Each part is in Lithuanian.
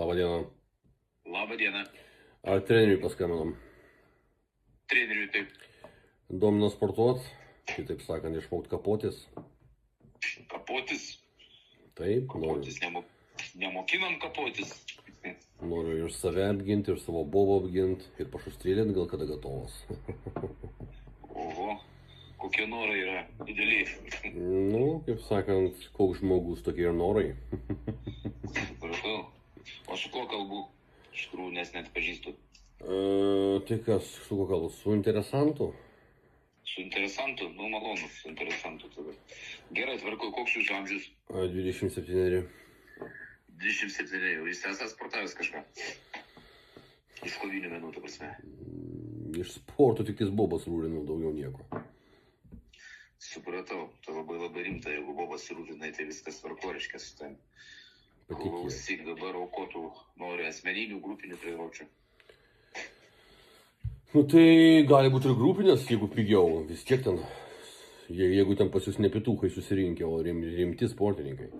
Labą dieną. Labą dieną. Ar treneriui paskambinom? Treneriui taip. Domina sportuot, kitaip sakant, išmokti kapotis. Kapotis? Taip, Kapotis nemokinam kapotis. Noriu ir save apginti, ir savo bobą apginti, ir pašustrėlinti gal kada gatovas. Oho, kokie norai yra dideliai. Kaip sakant, koks žmogus tokie ir norai. Supratau. O su kuo kalbu? Iš tikrųjų, nes net pažįstu. Tai kas, su kuo kalbu? Su interesantu? Su interesantu? Malonu, su interesantu tada. Gerai, tvarkau, koks jūsų amžius? 27. 27, jau jūs esate sportavęs kažką? Iš kovinių menų, ta prasme. Iš sporto tik tais bobas rūrinau, daugiau nieko. Supratau, tai labai rimta, jeigu bobas rūrinai, tai viskas tvarko, reiškia su ten. Klausyk, dabar aukotų nori asmeninių, grupinių treniruočių. Tai gali būti ir grupinės, jeigu pigiau, vis tiek ten, jeigu ten pas jūs ne pietukai susirinkę, o rimti sportininkai.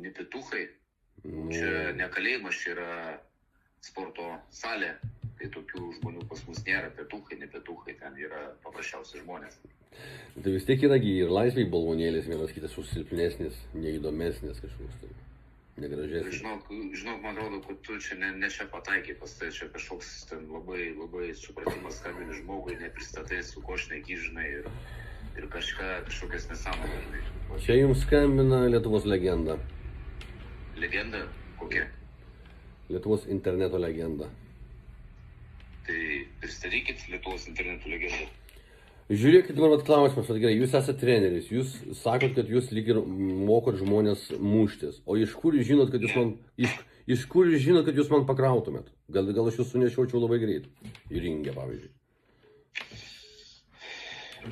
Ne pietukai? Čia ne kalėjimas, čia yra sporto salė. Tai tokių žmonių pas mus nėra, pietukai, ne pietukai, ten yra paprasčiausi žmonės. Tai vis tiek yra ir laisvai balvonėlės, vienas kitas silpnesnis, neįdomesnis kažkoks, tai negražesnis. Žinok, man atrodo, kad tu čia ne čia pataikai, pas tai čia kažkoks ten labai supratimas skambini žmogui, nepristatai, su ko šneki, žinai, ir kažkokias nesąmonės, žinai. Čia jums skambina Lietuvos legenda. Legenda? Kokia? Lietuvos interneto legenda. Tai pristatykit Lietuvos interneto legendą. Žiūrėkit, man klausimas, gerai, jūs esate treneris, jūs sakot, kad jūs lyg ir mokot žmonės muštis, o iš kur jūs žinot, kad jūs man pakrautumėt? Gal aš jūs sunešiočiau labai greit, į ringę, pavyzdžiui.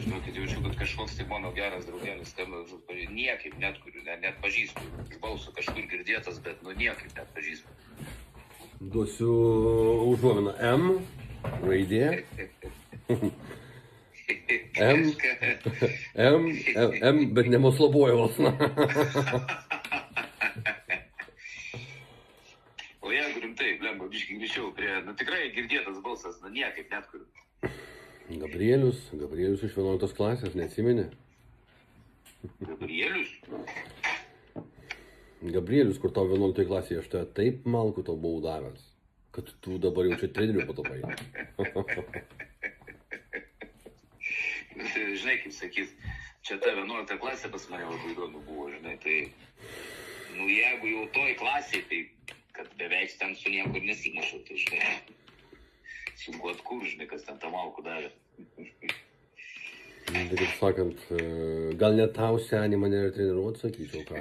Žinokit, jaučiu, kad kažkoks tai mano geras draugelis skambina, niekaip netkuriu, net pažįstu, iš balso kažkur girdėtas, bet niekaip net pažįstu. Duosiu užuominą M, raidė. M, bet ne Maslobojevas. O jeigu rimtai, blemba, biškai grįžčiau prie, tikrai girdėtas balsas, niekaip netkuriu. Gabrielius iš 11 klasės, neatsimeni? Gabrielius? Gabrielius, kur tau 11 klasėje, aš tave taip malku tau buvau davęs, kad tu dabar jau čia treneriu patapai. Žinai, kaip sakys, čia ta 11 klasė pas mane labai įdomu buvo, žinai, tai, jeigu jau toj klasėje, tai, kad beveik ten su niekur nesimušau, tai, žinai, sunku atkur, žinai, kas ten tą malku davė. Tai kaip sakant, gal net tau senį mane ir treniruot, sakyčiau, ką?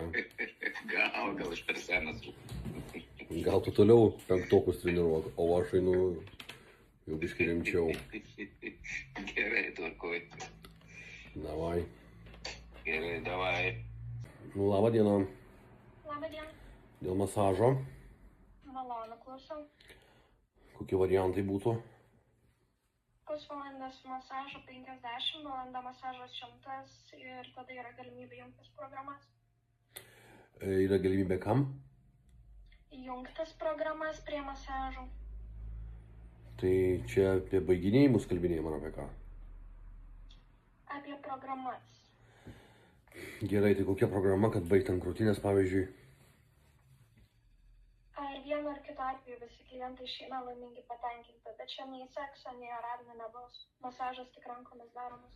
Gal aš per senas. Gal tu toliau penktokus treniruok, o aš einu jau biškai rimčiau. Gerai, tvarkoj. Davai. Gerai, davai. Labą dieną. Labą dieną. Dėl masažo. Malonu, klausau. Kokie variantai būtų? Pusvalandis masažo 50, valanda masažo 100 ir tada yra galimybė jungtis programas. Yra galimybė kam? Jungtis programas prie masažų. Tai čia apie baiginėjimus kalbinėjimą apie ką? Apie programas. Gerai, tai kokia programa, kad baigtam krūtinės, pavyzdžiui? Ar vienu ar kitu atveju visi klientai išeina laimingi patenkinti, bet čia nei sekso, nei oralinio nebus. Masažas tik rankomis daromas.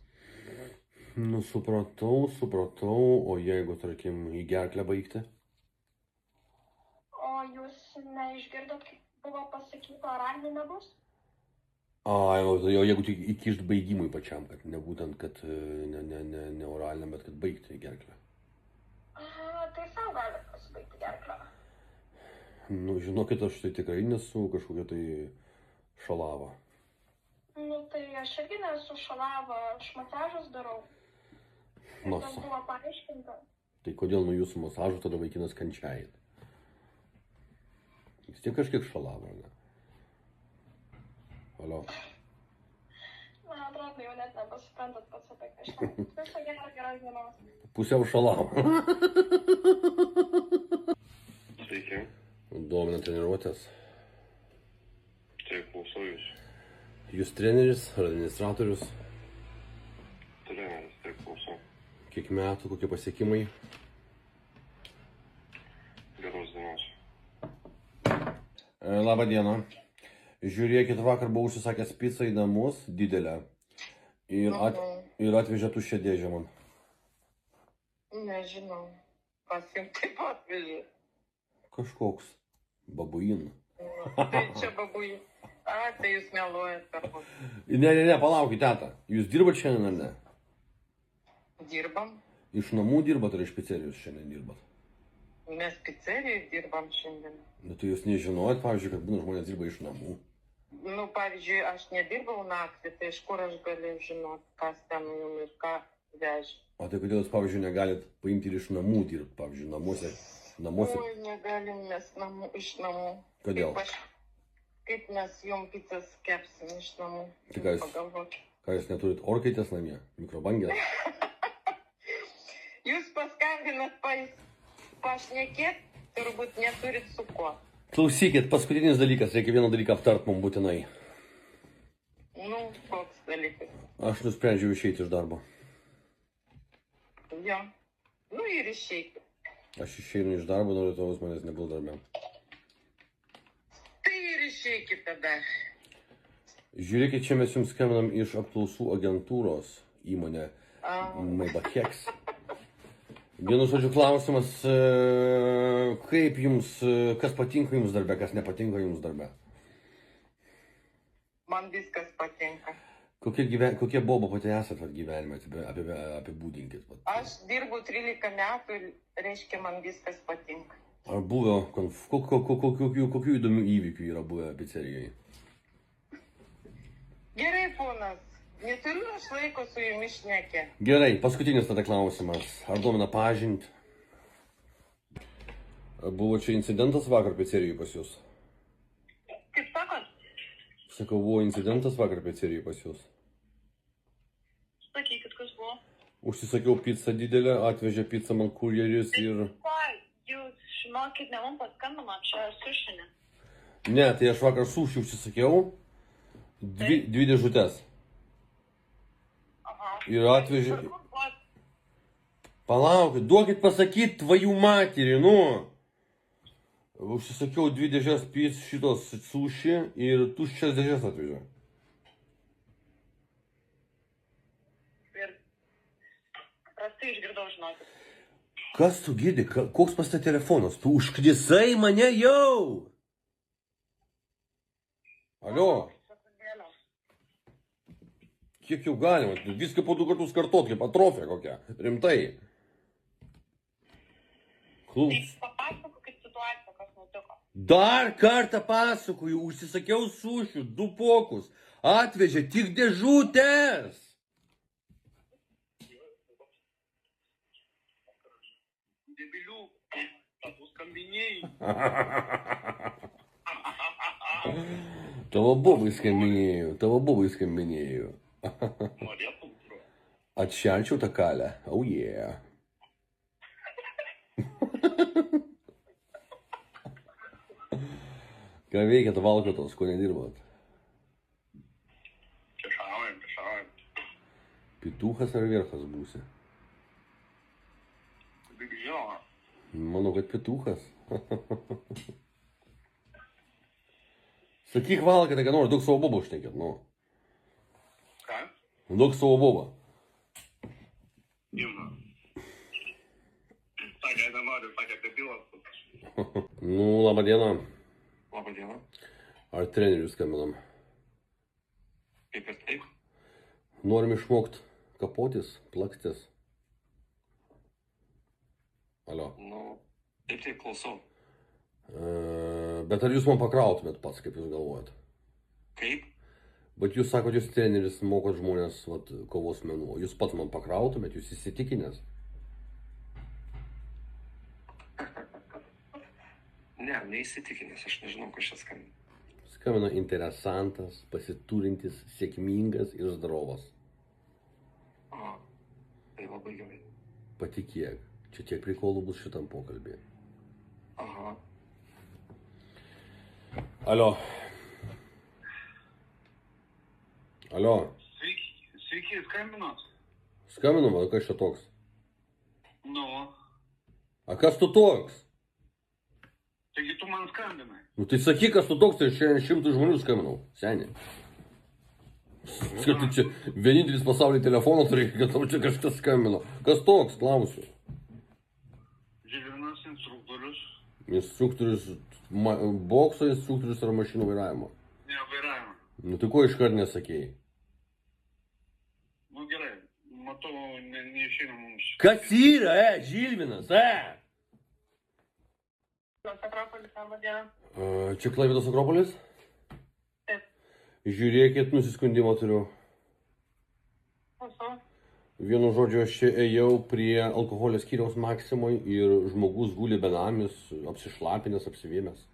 Supratau, o jeigu, tarkim, į gerklę baigti? O jūs neišgirdot, kaip buvo pasakyta, oralinio nebus? Jau jeigu tik įkišt baigimui pačiam, kad nebūtent, kad ne oraliniam, bet kad baigti į gerklę. Tai savo gali pasibaigti gerklę. Žinokit, aš tai tikrai nesu kažkokia tai šalava. Tai aš irgi nesu šalava, aš masažus darau. Tas buvo paaiškinta. Tai kodėl nuo jūsų masažų tada vaikinas kančiajat? Vis tiek kažkiek šalava, ne? Alio. Man atrodo, jau net nebesuprantat pats apie kažką. Viso gero, geros dienos. Pusiau šalava. Sveiki. Domina treniruotės. Tai klausau jūs. Jūs treneris ar administratorius? Treneris, tai klausau. Kiek metų, kokie pasiekimai? Geros dienos. Labą dieną. Žiūrėkit, vakar buvau užsisakęs pizzą į namus, didelę. Ir atvežė tuščią dėžę man. Nežinau. Kas jums taip atvežė? Kažkoks. Babuin. Tai čia babuji. A, tai jūs meluojat turbūt. Ne, palaukit, teta. Jūs dirbat šiandien ar ne? Dirbam. Iš namų dirbat ar iš pizzerijos šiandien dirbat? Mes pizzerijoje dirbam šiandien. Nu tai jūs nežinojat, pavyzdžiui, kad būna žmonės dirba iš namų. Nu, pavyzdžiui, aš nedirbau naktį, tai iš kur aš galiu žinot, kas ten jums ir ką vežė. O tai kodėl jūs, pavyzdžiui, negalit paimti ir iš namų dirbti, pavyzdžiui, namuose? Oi, negalim mes iš namų. Kodėl? Kaip mes jums pizzas kepsim iš namų? Tai ką jūs- Pagalvokit. Ką jūs neturit orkaitės namie? Mikrobangės? Jūs paskambinat pašnekėt, turbūt neturit su kuo. Klausykit, paskutinis dalykas, reikia vieną dalyką aptart mums būtinai. Nu, koks dalykas. Aš nusprendžiau išeiti iš darbo. Jo. Nu ir išeikit. Aš išeinu iš darbo, nuo rytojaus manęs nebus darbe. Tai ir išeikit tada. Žiūrėkit, čia mes jums skambinam iš apklausų agentūros įmonė Maybach. Vienu žodžiu klausimas, kaip jums, kas patinka jums darbe, kas nepatinka jums darbe? Man viskas patinka. Kokie bobo pati esat gyvenime, apibūdinkit. Aš dirbu 13 metų ir reiškia man viskas patinka. Ar buvę, kokių įdomių įvykių yra buvę pizzerijoje? Gerai, ponas, neturiu aš laiko su jumis šnekė. Gerai, paskutinis tada klausimas. Ar domina pažint? Buvo čia incidentas vakar pizzerijoje pas jūs? Kaip sakot? Sakau, buvo incidentas vakar pizzerijoje pas jūs? Sakykit, kas buvo? Užsisakiau pizzą didelę, atvežė pizzą man kurjeris ir... Jūs žinokit, ne man paskambino, čia sušinė. Ne, tai aš vakar sušį užsisakiau, dvi dėžutės. Aha. Ir atvežė... Palaukit, duokit pasakyt tvajų materį, nu. Užsisakiau 2 dėžės šitos sušį ir tuščias dėžės atvežė. Ir prastai išgirdau, žinokit. Kas tu girdi? Koks pas tai telefonas? Tu užkrisai mane jau! Alio? Kiek jau galima? Viską po 2 kartus kartot, kaip atrofija kokia. Rimtai. Tai papasakokit situaciją, kas nutiko. Dar kartą pasakoju, užsisakiau sušių, 2 pokus. Atvežė tik dėžutės. Debilių, tu skambinėjai. Tavo bobai skambinėjau. Norėtum, bro. Atšelčiau tą kalę. Oh yeah. Ką veikiat valkatos, ko nedirbat? Piešaujam. Pituchas ar verchas būsi? Jo. Manau, kad pituchas. Sakyk valkatą, ką nori, daug savo bobą užteikėt, nu. Ką? Daug savo bobą. Ima. Sakė, nenoriu, sakė, kad pilas. Nu, labą dieną. Labą dieną. Ar trenerius skambinam? Kaip ir taip? Norim išmokt kapotis, plaktis. Alio. Nu, taip klausau. Bet ar jūs man pakrautumėt pats, kaip jūs galvojat? Kaip? Bet jūs sakot, jūs treneris mokot žmonės kovos menų. Jūs pats man pakrautumėt, jūs įsitikinęs? Ne, neįsitikinęs, aš nežinau, kas čia skambina. Skambina interesantas, pasiturintis, sėkmingas ir zdrovas. Aha, tai labai gerai. Patikėk, čia tiek prikolų bus šitam pokalbį. Aha. Alio. Alio. Sveiki, skambinot? Skambinu, man, kas čia toks? Nu, A kas tu toks? taigi tu man skambinai. Nu tai sakyk, kas tu toks, tai šiandien 100 žmonių skambinau. Seniai. Kad tu čia vienintelis pasaulyje telefoną turi, kad tau čia kažkas skambino. Kas toks, klausiu. Žilvinas instruktorius. Instruktorius bokso, instruktorius ar mašinų vairavimo. Ne, vairavimą. Nu tai ko iškart nesakėjai? Nu gerai, matau, neišeina mums. Kas yra, Žilvinas, Akropolis, laba diena. Čia Klaipėdos Akropolis? Taip. Žiūrėkit, nusiskundimą turiu. Klausau. Vienu žodžiu, aš čia ėjau prie alkoholio skyriaus Maksimoj ir žmogus guli benamis, apsišlapinęs, apsivėmęs.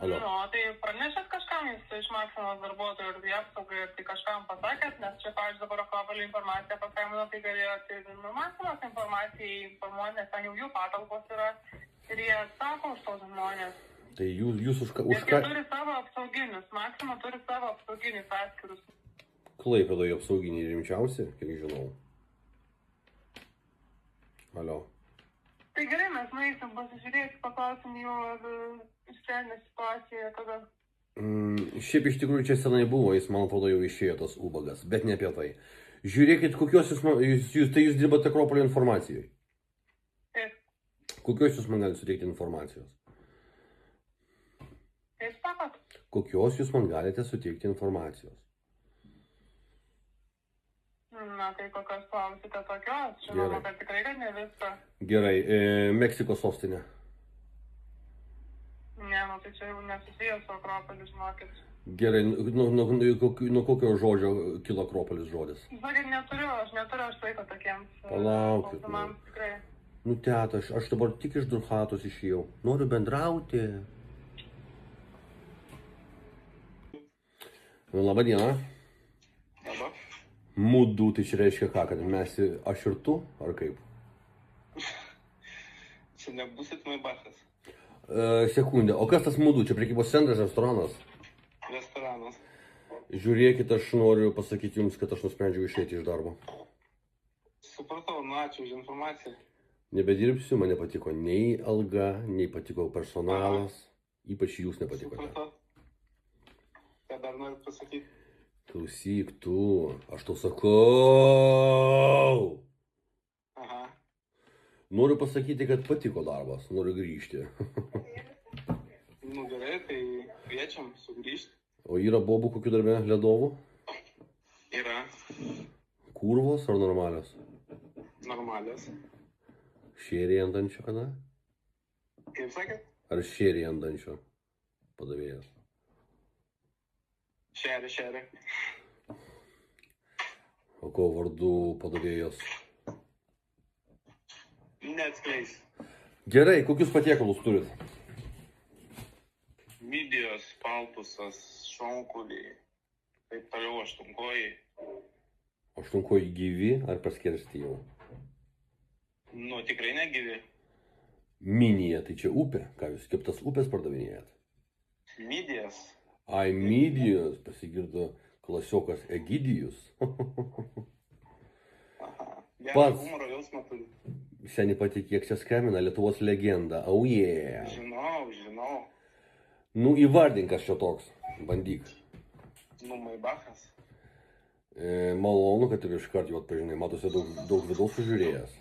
Alio. Nu, tai pranešėt kažkam, jūs iš Maksimos darbuotojų ir apsaugai, ir tai kažkam pasakėt, nes čia, pavyzdžiui, dabar Akropolio informacija paskambino, tai galėjote ir Maksimos informacijai informuoti, nes ten jau jų patalpos yra ir jie atsako už tos žmonės. Tai jūs už ką? Nes jie turi savo apsauginius, Maksima turi savo apsauginius atskirus. Klaipėdoje apsauginiai rimčiausi, kiek žinau. Alio. Tai gerai, mes nueisim pasižiūrėti, paklausim jų, ar išsprendė situaciją tada. Šiaip iš tikrųjų čia senai buvo, jis man atrodo jau išėjo tas ubagas, bet ne apie tai. Žiūrėkit, kokios jūs dirbate Akropolio informacijoje. Taip, Kokios jūs man galite suteikti informacijos? kaip sakot? Kokios jūs man galite suteikti informacijos? Na, tai kokios klausite tokios, žinoma, Gerai. kad tikrai, kad ne viską. Gerai, Meksikos sostinė. Ne, nu tai čia jau nesusijęs su Akropoliu, žinokit. Gerai, nuo kokio žodžio kilo Akropolis žodis? Žinokit, aš neturiu laiko tokiems Palaukit, klausimams, tikrai. Nu, teta, aš dabar tik iš durhatos išėjau. Noriu bendrauti. Labą dieną. Dabar? Mudu, tai čia reiškia ką, kad mes, aš ir tu, ar kaip? Čia nebusit Maybachas. Sekundę, o kas tas mudu? Čia prekybos centras, restoranas? Restoranas. Žiūrėkit, aš noriu pasakyti jums, kad aš nusprendžiau išeiti iš darbo. Supratau, nu ačiū už informaciją. Nebedirbsiu, man nepatiko nei alga, nei patiko personalas, ypač jūs nepatikote. Supratau. Ką dar norit pasakyti? Klausyk tu, aš tau sakau. Aha. Noriu pasakyti, kad patiko darbas, noriu grįžti. Nu gerai, tai kviečiam sugrįžti. O yra bobų kokių darbė, ledovų? Yra Kurvos ar normalios? normalios. Šėriai ant dančio kada? Kaip sakėt? Ar šėriai ant dančio padavėjas? Šerė. O ko vardu padavėjos? Neatskleis. Gerai, kokius patiekalus turit? Midijos, paltusas, šonkuliai. Taip toliau aštunkojai. Aštunkoji gyvi ar paskersti jau? Nu, tikrai negyvi. Minija, tai čia upė. Ką jūs keptas upės pardavinėjat? Midijas. Ai, midijos, pasigirdo klasiokas Egidijus. Aha. Gerą Pats. humoro jausmą turi. Seniai patikėk, čia skambina Lietuvos legenda. Oh yeah. Žinau. Nu, įvardink, kas čia toks. Bandyk. Nu, Maybachas. Malonu, kad ir iškart jau atpažinai. Matosi daug vidaus sužiūrėjęs.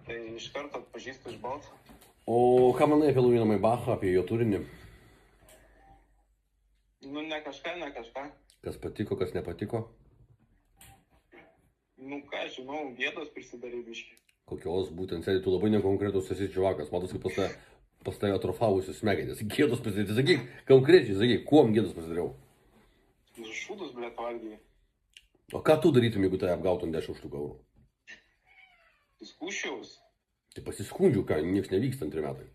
Tai iš karto atpažįstu iš balso. O ką manai apie Lauryną Maybachą, apie jo turinį? Nu, ne kažką. Kas patiko, kas nepatiko? Nu, ką žinau, gėdos prisidarė biškį. Kokios būtent, sėdi, tu labai nekonkretus esi čivakas. Matosi, kaip pas tai atrofavusi smegenys. Gėdos pasidaryti. Sakyk, konkrečiai, sakyk, kuom gėdos pasidariau? Šūdus, blėt, valgyji. O ką tu darytum, jeigu tai apgautum 10 štukų eurų? Skūšiaus. Tai pasiskundžiu, ką, nieks nevyksta 2 metai.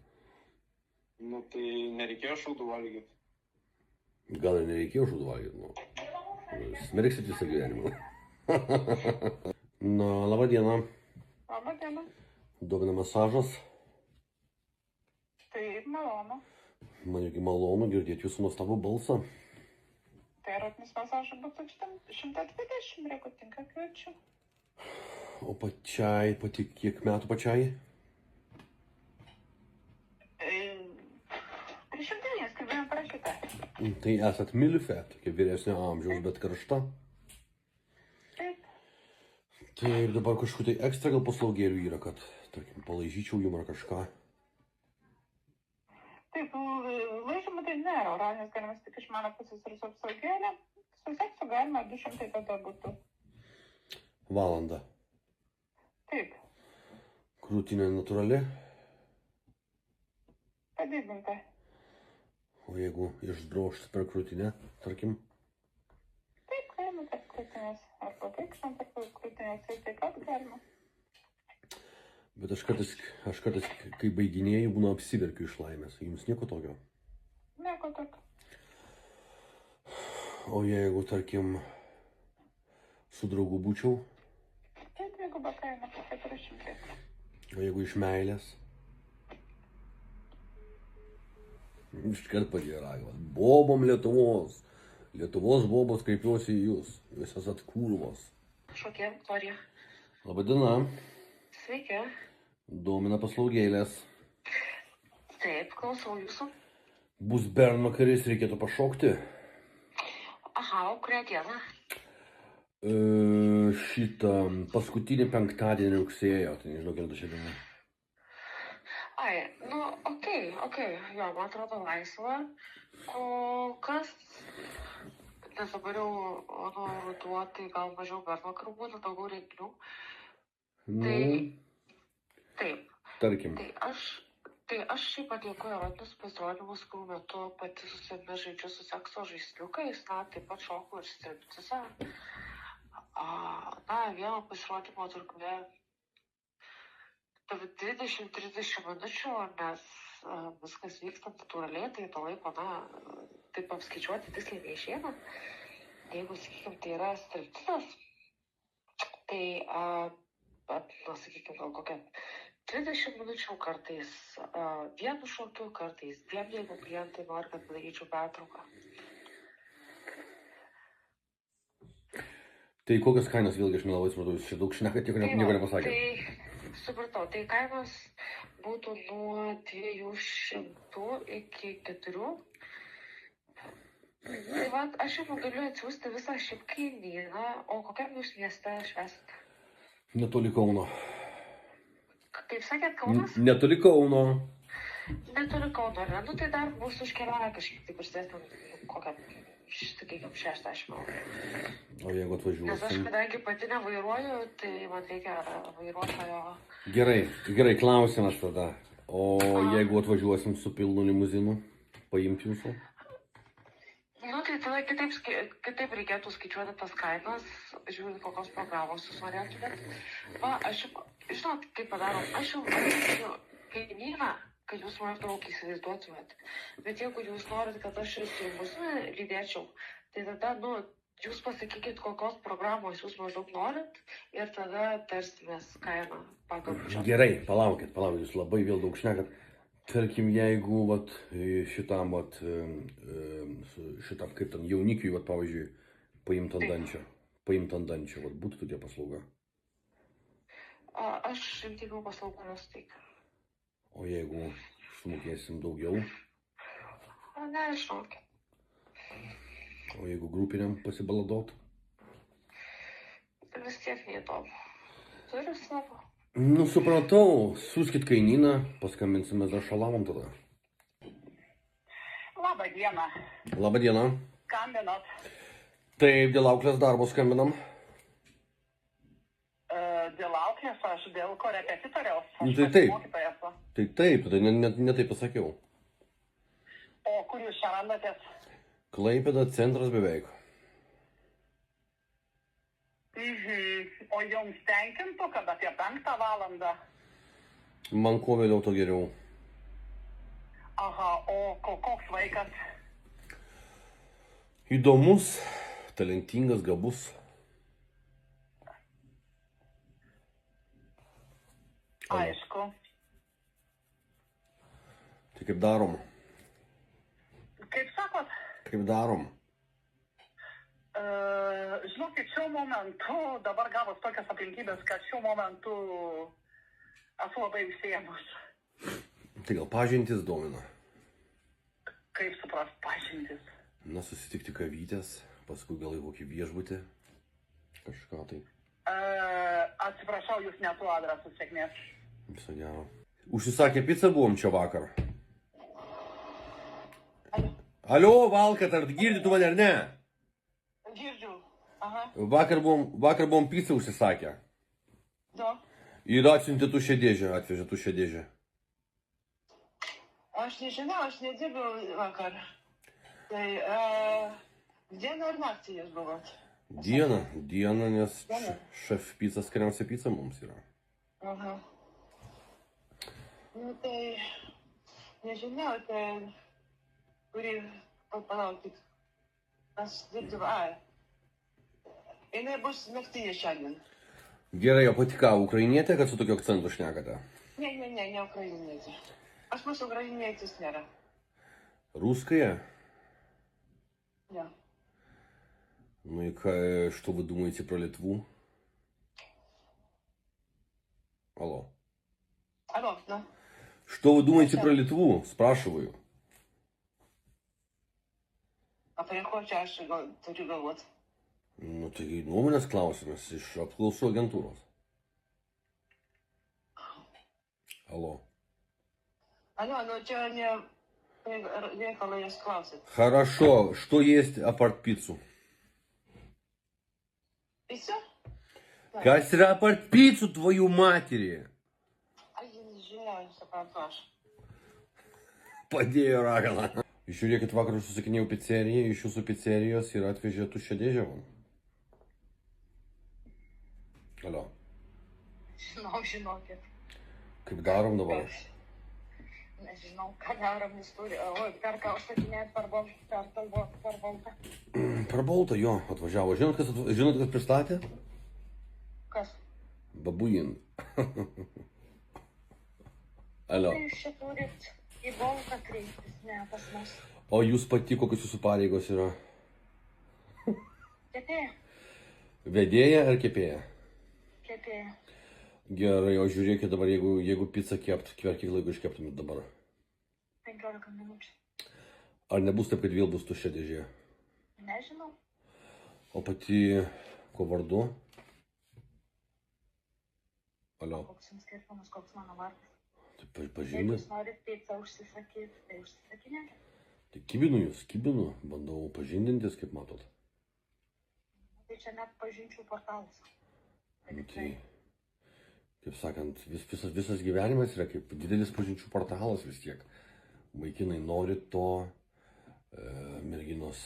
Nu, tai nereikėjo šūdų valgyti. Gal ir nereikėjo šūdų valgyti, nu. Smerksit visą gyvenimą. Na, laba diena. Labą dieną. Domina masažas. Taip, malonu. Man irgi malonu girdėti jūsų nuostabų balsą. Tai erotinis masažas būtų 120, jeigu tinka, kviečiu. O pačiai, pati kiek metų pačiai? 309, kaip jau parašyta. Tai esat milfė, tokia vyresnio amžiaus, bet karšta. Taip. Taip, dabar kažkokiu tai ekstra gal paslaugėlių yra, kad, tarkim, palaižyčiau jum ar kažką. Taip, laižymų tai nėra, oralinis galimas tik iš mano pusės ir su apsaugėlė. Su seksu galima 200 tada būtų. Valandą. Taip, Krūtinė natūrali. padidinta. O jeigu išdrošti per krūtinę, tarkim. Taip, galima tarp krūtinės. Arba vaikštant tarp krūtinės, tai taip pat galima. Bet aš kartais, kai baiginėjau, būna apsiverkiu iš laimės. Jums nieko tokio? Nieko tokio. O jeigu, tarkim, su draugu būčiau? Tai dviguba kaina po 400. O jeigu iš meilės? Iškart padėjo ragas. Bobom Lietuvos. Lietuvos bobos kreipiuosi į jūs. Jūs esat kūrvos. Šokė, Viktorija. Labadiena. Sveiki. Domina paslaugėlės. Taip, klausau jūsų. Bus bernvakaris, reikėtų pašokti. Aha, o kurią dieną? Šitą paskutinį penktadienį rugsėjo, tai nežinau, kiek čia diena. Ai, nu, okei, jo, man atrodo laisva. O kas? Nes dabar jau, ruduo, tai gal mažiau bernvakarų būtų, daugiau renginių. Nu, Taip, tarkim. tai aš šiaip atlieku erotinius pasirodymus, kurių metu pati su savimi žaidžiu su sekso žaisliukais, na, taip pat šoku ir striptisą. Na, vieno pasirodymo trukmė 20-30 minučių, nes viskas vyksta natūraliai, tai to laiko, na, taip apskaičiuoti tiksliai neišeina. Jeigu, sakykime, tai yra striptisas, tai, sakykime, gal kokią 30 minučių, kartais vienu šokiu, kartais dviem, jeigu klientai nori, kad padaryčiau pertrauką. Tai kokios kainos, vėlgi aš nelabai supratau, jūs čia daug šnekat, nieko nepasakėt. Tai supratau, tai kainos būtų nuo 200 iki 4. Tai va, aš jums galiu atsiųsti visą šiaip kainyną, o kokiam jūs mieste švęsite? Netoli Kauno. Kaip sakėt, Kaunas? Netoli Kauno. Netoli Kauno, ar ne? Nu tai dar bus už kelionę kažkiek, taip užsidėtum kokią, sakykime, 60 eurų. O jeigu Nes aš, atvažiuosim? kadangi pati nevairuoju, tai man reikia vairuotojo. Gerai, klausimas tada. O jeigu atvažiuosim su pilnu limuzinu, paimti jūsų? Nu, tai tada kitaip reikėtų skaičiuoti tas kainas, žiūrint, kokios programos jūs norėtumėt. Va, žinot, kaip padarom, aš jau norėčiau kainyną, kad jūs maždaug įsivaizduotumėt. Bet jeigu jūs norit, kad aš ir su jumis lydėčiau, tai tada, nu, jūs pasakykit, kokios programos jūs maždaug norit ir tada tarsimės kainą pagal biudžetą. Gerai, palaukit, jūs labai vėl daug šnekat. Tarkim, jeigu šitam, kaip ten, jaunikiui, pavyzdžiui, paimt ant dančio, būtų tokia paslauga. Aš intymių paslaugų nesuteikiu. O jeigu sumokėsim daugiau? Ne, žinokit. O jeigu grupiniam pasibaladot? Vis tiek neįdomu. Turiu savo. Nu, supratau, siūskit kainyną, paskambinsime dar šalamam tada. Labą dieną. Labadiena. Skambinot. Taip, dėl auklės darbo skambinam. Dėl auklės, aš dėl korepetitoriaus. Nu, tai taip. Mokytojas. Tai taip, tai ne taip pasakiau. O kur jūs čia randatės? Klaipėda centras beveik. O jums tenkintų, kad apie 5 valandą? Man kuo vėliau, to geriau. Aha, o koks vaikas? Įdomus, talentingas, gabus. Aišku. Tai kaip darom? Kaip sakot, Kaip darom? žinokit, šiuo momentu dabar gavos tokias aplinkybės, kad šiuo momentu esu labai užsiėmus. Tai gal pažintis domina? Kaip suprast pažintis? Na, susitikti kavytės, paskui gal į kokį viešbutį. Kažką tai. Atsiprašau, jūs netu adresu, sėkmės. Viso gero. Užsisakė pizzą buvom čia vakar. Alio, Valkat, ar girdi tu mane ar ne? Girdžiu. Aha. Vakar buvom pizzą užsisakę. Da. Ir atsiuntė tuščią dėžę, atvežė tuščią dėžę. Aš nežinau, aš nedirbiau vakar. Tai dieną ar naktį jūs buvot? Dieną, nes šef pizza skaniausia pizza mums yra. Aha. Nu tai, nežinau, tai, kurį, palaukit, aš dirbsiu, jinai bus naktinė šiandien. Gerai, o pati ką, ukrainietė, kad su tokiu akcentu šnekate? Ne ukrainietė. Aš mūsų ukrainietės nėra. Русская? Да. Ну и что вы думаете про Литву? Алло. Алло, да. Что вы думаете про Литву? Спрашиваю. А про ko čia aš turiu galvot? Nu tai nuomonės klausimas iš apklausų agentūros. Алло. Алло, ну čia ne reikalą jūs klausit. Хорошо. Что есть apart пиццу? Пицца? Kas yra apart picų, tvojų materi? Ai, nežinau, suprantu aš. Padėjo raganą. Žiūrėkit, vakar susikinėjau pizzeriją, iš jūsų pizzerijos ir atvežė tuščią dėžę man. Alio. Žinokit. Kaip darom dabar? Nežinau, ką darom, jis turi. Oi, per ką užsakinėt per Boltą. Per Boltą, jo, atvažiavo. Žinot, kas pristatė? Kas? Babuin. Alio. Tai jūs čia turit į Boltą kreiptis, ne pas mus. O jūs pati, kokios jūsų pareigos yra? Kepėja. Vedėja ar kepėja? Kepėja. Gerai, o žiūrėkit dabar, jeigu pizzą kept, kiek laiko iškeptumėt dabar? 15 minučių. Ar nebus taip, kad vėl bus tuščia dėžė? Nežinau. O pati, ko vardu? Alio. Koks jums skirtumas, koks mano vardas? Tai Jeigu pažinęs? jūs norit pizzą užsisakyti, tai užsisakinėkit. Tai kibinu, bandau pažindintis, kaip matot. Tai čia net pažinčių portalas. Nu, tai, kaip sakant, visas gyvenimas yra kaip didelis pažinčių portalas vis tiek. Vaikinai nori to, merginos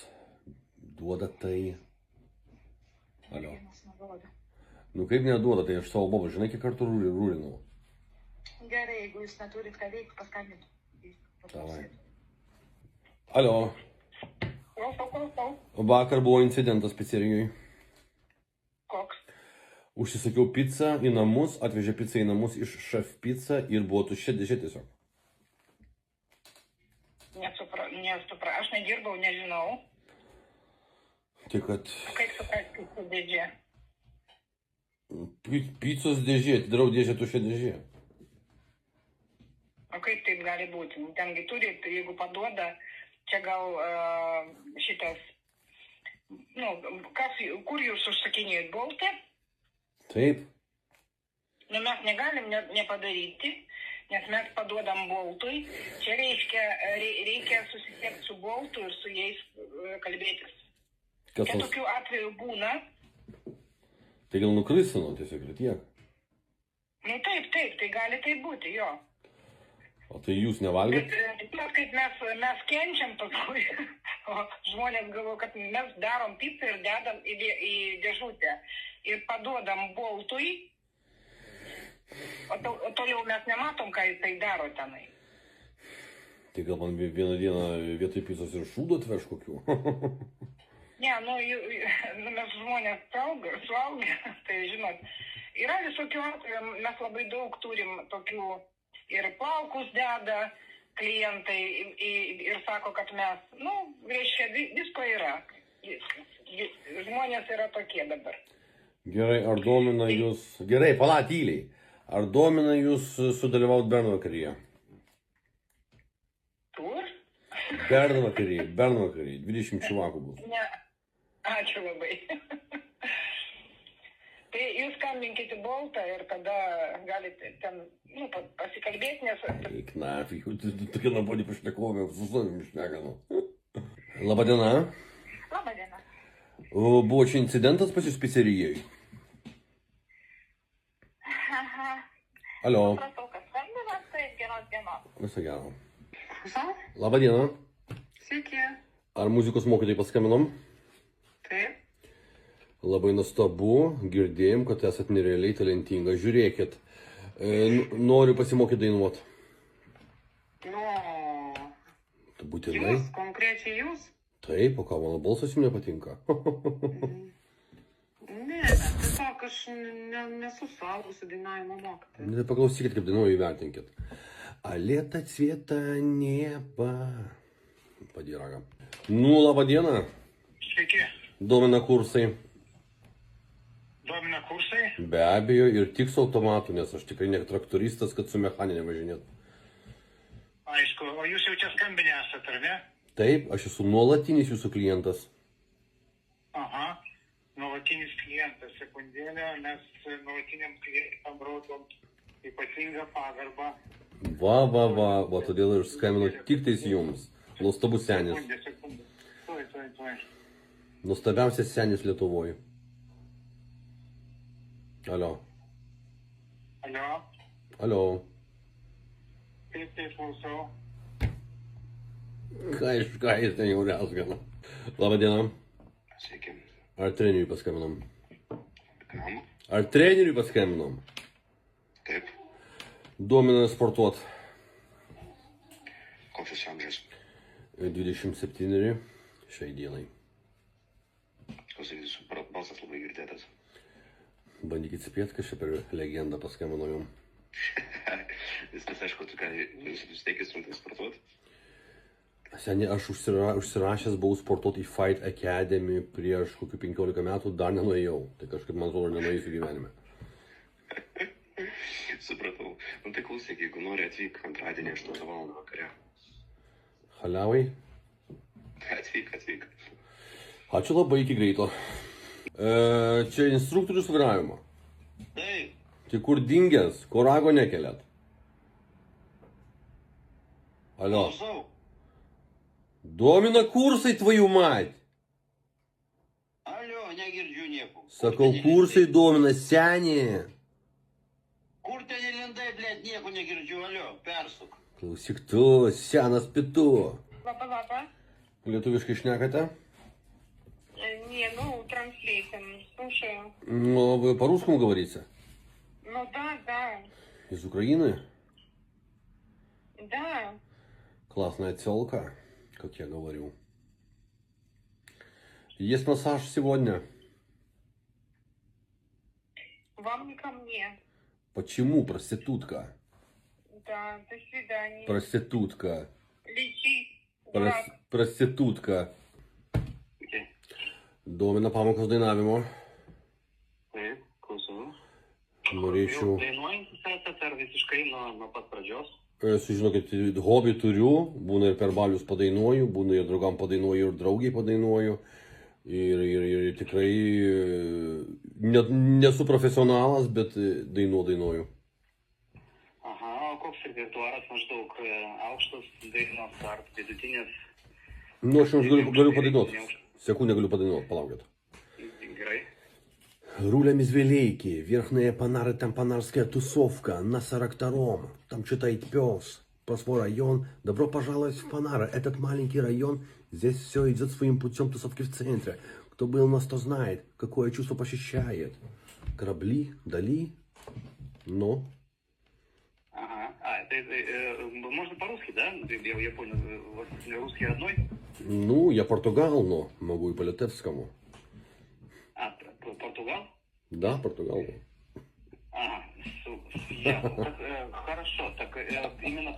duoda tai. Alio. Vienas neduoda. Nu kaip neduoda, tai aš savo bobą, žinai, kiek kartų rūrinau. Gerai, jeigu jūs neturit ką veikti, paskambintų. Davai. Alio. Klausau. Vakar buvo incidentas pizzerijoje. Koks? Užsisakiau pizzą į namus, atvežė pizzą į namus iš šef pizza ir buvo tuščia dėžė tiesiog. Nesupra, aš nedirbau, nežinau. Tai kad Kaip suprasti, su dėdžė? pizzos dėžė, atidarau dėžę tuščia dėžė. O kaip taip gali būti? Tengi turit, jeigu paduoda, čia gal šitas, kur jūs užsakinėjot Boltą? Taip. Nu, mes negalim nepadaryti, nes mes paduodam Boltui. Čia reikia susisiekti su Boltu ir su jais kalbėtis. Kas Čia tas? tokių atvejų būna. Tai gal nukrisino tiesiog ir tiek. Nu taip, tai gali tai būti, jo. O tai jūs nevalgėt? Bet kaip mes kenčiam paskui, o žmonės galvo, kad mes darom pizzą ir dedam į dėžutę ir paduodam Boltui, o toliau mes nematom, ką jisai daro tenai. Tai gal man vieną dieną vietoj pizzos ir šūdo atveš kokių? Ne, mes žmonės suaugę, tai žinot, yra visokių atvejų, mes labai daug turim tokių ir plaukus deda, klientai ir sako, kad mes, nu, reiškia, visko yra. Žmonės yra tokie dabar. Gerai, ar domina jūs... Gerai, pala, tyliai. Ar domina jūs sudalyvauti bernvakaryje? Kur? Bernvakaryje, 20 čivakų bus. Ne. Ačiū labai. Tai jūs skambinkite į Boltą ir tada galite ten, nu, pasikalbėti, nes... Eik, nafig, tu tokia nuobodi pašnekovė, su savimi šnekanu. Labadiena. Labadiena. Buvo čia incidentas pas jūs picerijai? Aha. Alio. Supratau, kad skambinat, tai geros dienos. Visą gerą. Klausom? Labadiena. Sveiki. Ar muzikos mokytojai paskambinom? Taip. Labai nuostabu, girdėjom, kad esat nerealiai talentinga. Žiūrėkit, noriu pasimokyti dainuoti. Nu, Būtinai. jūs, konkrečiai jūs? Taip, o ką, mano balsas jums nepatinka? Ne, tiesiog aš nesu suaugusi dainavimo mokytoja. Paklausykit, kaip dainuoju, įvertinkit. А лето цвета неба. Padėraga. Nu, laba diena. Sveiki. Domina kursai. Domina kursai? Be abejo, ir tik su automatu, nes aš tikrai ne traktoristas, kad su mechaninė važinėt. Aišku, o jūs jau čia skambinę esate, ar ne? Taip, aš esu nuolatinis jūsų klientas. Aha, nuolatinis klientas, sekundėlę, mes nuolatiniam klientam rodom ypatingą pagarbą. Va, todėl ir skambinu tik tais jums. Nuostabus senis. Sekundė. Tuoj. Nuostabiausias senis Lietuvoje. Alio. Alio, taip, klausau. Ką jis ten jau rezgana. Labą dieną. Sveiki. Ar treneriui paskambinom? Kam? Ar treneriui paskambinom? Taip. Domina sportuot. Koks jūsų amžius? 27 šiai dienai. Klausai, jūsų balsas labai girdėtas. Bandykit spėti, kad čia per legendą paskambino jum. Viskas aišku, tu ką, jūs nusiteikęs rimtai sportuoti? Seniai, aš užsirašęs buvau sportuoti į Fight Academy prieš kokių 15 metų, dar nenuėjau. Tai kažkaip, man atrodo, nenuėjusiu gyvenime. Supratau. Nu tai klausyk, jeigu nori atvyk antradienį 8 val. Vakare. Haliavai? Atvyk. Ačiū labai, iki greito. Čia instruktorius vairavimo. Taip. Tai kur dingęs, ko rago nekeliat? Alio. Klausau. Domina kursai tvojų mать. Alio, negirdžiu nieko. Sakau, kursai domina, senė. Kur ten įlindai, blėt, nieko negirdžiu, alio, persuk. Klausyk tu, senas pitu. Laba. Lietuviškai šnekate? Не, ну, транслейтинг, слушаю. Ну, вы по-русскому говорите? Ну, да. Из Украины? Да. Классная тёлка, как я говорю. Есть массаж сегодня? Вам не ко мне. Почему, проститутка? Да, до свидания. Проститутка. Лечи, дурак. Проститутка. Domina pamokos dainavimo. Taip, klausau. Norėčiau. Dainuojantis esate ar visiškai nuo pat pradžios? Esu, žinokit, hobį turiu, būna ir per balius padainuoju, būna ir draugam padainuoju, ir draugiai padainuoju. Ir tikrai nesu profesionalas, bet dainuoju. Aha, o koks repertuaras maždaug aukštas dainos ar vidutinės? Nu, aš jums galiu padainuoti. Sekundę galiu padainuoti, palaukit. Gerai. Руля Мизвелейки, верхняя Панары, там панарская тусовка, на 42-м, там читает пес. Про свой район, добро пожаловать в Панары, этот маленький район, здесь все идет своим путем, тусовки в центре. Кто был у нас, то знает, какое чувство посещает. Корабли, Дали, но... Ага, можно по-русски, да? Я понял, у вас русский родной? Ну, я португал, но могу и по-литевскому. Португал? Да, португал. Ага, Хорошо, так именно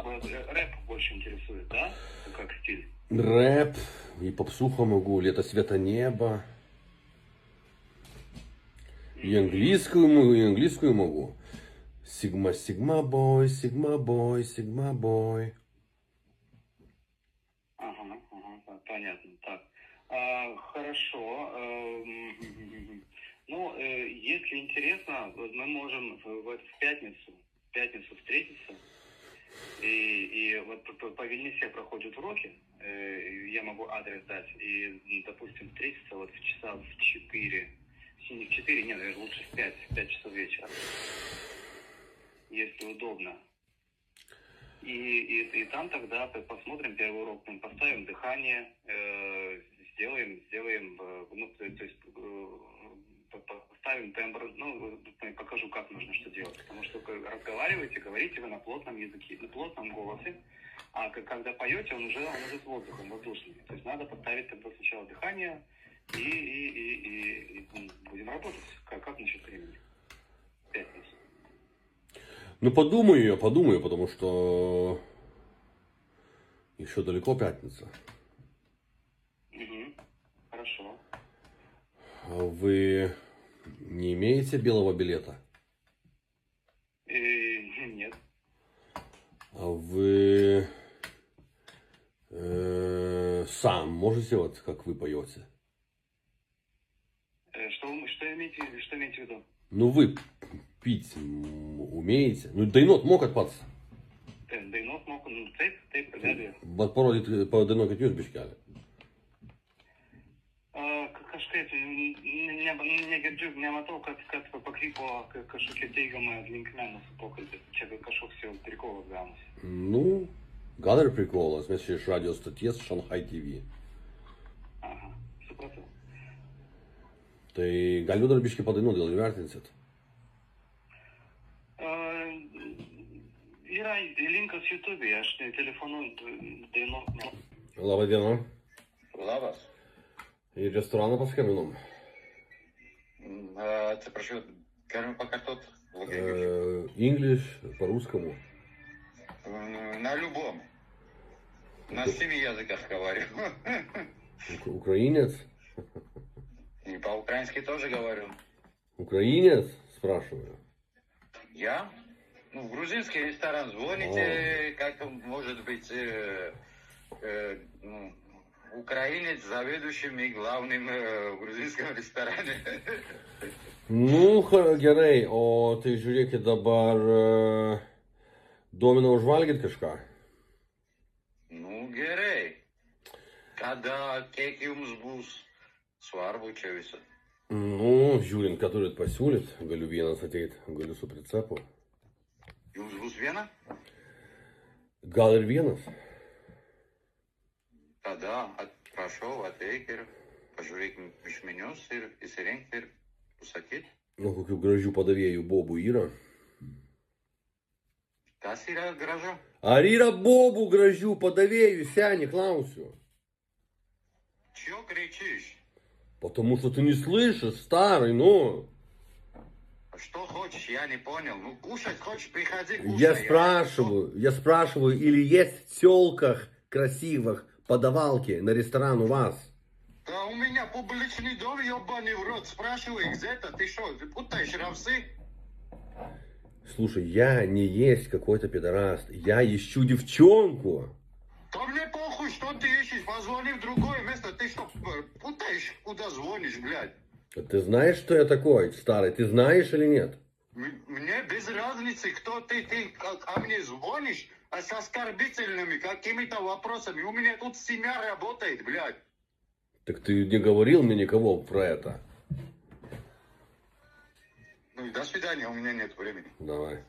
рэп больше интересует, да? Как стиль? Рэп, и попсуху могу, «Лето, света, небо». И английскую могу. Сигма, сигма, бой, сигма, бой, сигма, бой. Ага, понятно. Так, хорошо. Ну, если интересно, мы можем в пятницу встретиться. И вот по Вильнюсе проходят уроки. Я могу адрес дать. И, допустим, встретиться вот в часа в 4. Не в 4, нет, наверное, лучше в 5 часов вечера. Если удобно. И там тогда посмотрим первый урок, мы поставим дыхание, сделаем, ну, то есть поставим тембр, ну, покажу, как нужно что делать. Потому что разговариваете, говорите вы на плотном языке, на плотном голосе, а когда поете, он уже с воздухом, воздушный. То есть надо поставить тогда сначала дыхание и будем работать. Как насчет времени? Пятницу. Ну, подумаю, потому что еще далеко пятница. Хорошо. А вы не имеете белого билета? Нет. А вы сам можете, вот как вы поете? Что имеете в виду? Ну, вы пить умеете? Ну, Дейнот мог отпаться? Дейнот мог, nu taip, be abejo. Padainuokit jūs biškelį. Kažkaip negirdžiu, nematau, kad pakrypo kažkokia teigiama linkme mūsų pokalbis. Čia kažkoks jau prikolas gaunasi. Nu, gal ir prikolas, mes čia iš radio stoties Shanghai TV. Aha, supratau. Tai galiu dar biškį padainuoti, gal įvertinsit? Yra linkas YouTube, aš telefonu dainuoju. Labą dieną. Labas. Į restoraną paskambinom. Atsiprašau, galime pakartot? English, по-русскому. На любом. На 7 языках говорю. Украинец? И по-украински тоже говорю. Украинец? Спрашиваю. Я? Ну, в грузинский ресторан звоните, как может быть украинец заведующим и главным в грузинском ресторане. Nu, gerai, o tai žiūrėkit dabar, domina užvalgyt kažką? Nu, gerai. Kada, kiek jums bus svarbu čia visą? Nu, žiūrint, ką turit pasiūlyt, galiu vienas ateit, galiu su pricepu. Jums bus viena? Gal ir vienas? Tada, prašau, ateik ir pažiūrėk iš menius ir įsirinkti ir užsakyti. Nu, kokių gražių padavėjų bobų yra? Kas yra gražu? Ar yra bobų gražių padavėjų, seni, klausiu? Чё кричишь? Потому что ты не слышишь, старый, ну. Что хочешь, я не понял. Ну, кушать хочешь, приходи, кушай. Я спрашиваю, или есть в селках красивых подавалки на ресторан у вас? Да у меня публичный дом, ебаный в рот. Спрашивай, где-то, ты что, ты путаешь равсы? Слушай, я не есть какой-то пидораст. Я ищу девчонку. Да мне похуй, что ты ищешь. Позвони в другое место. Ты что, путаешь, куда звонишь, блядь? Ты знаешь, что я такой, старый? Ты знаешь или нет? Мне без разницы, кто ты ко мне звонишь, а с оскорбительными какими-то вопросами. У меня тут семья работает, блядь. Так ты не говорил мне никого про это. Ну, до свидания, у меня нет времени. Давай.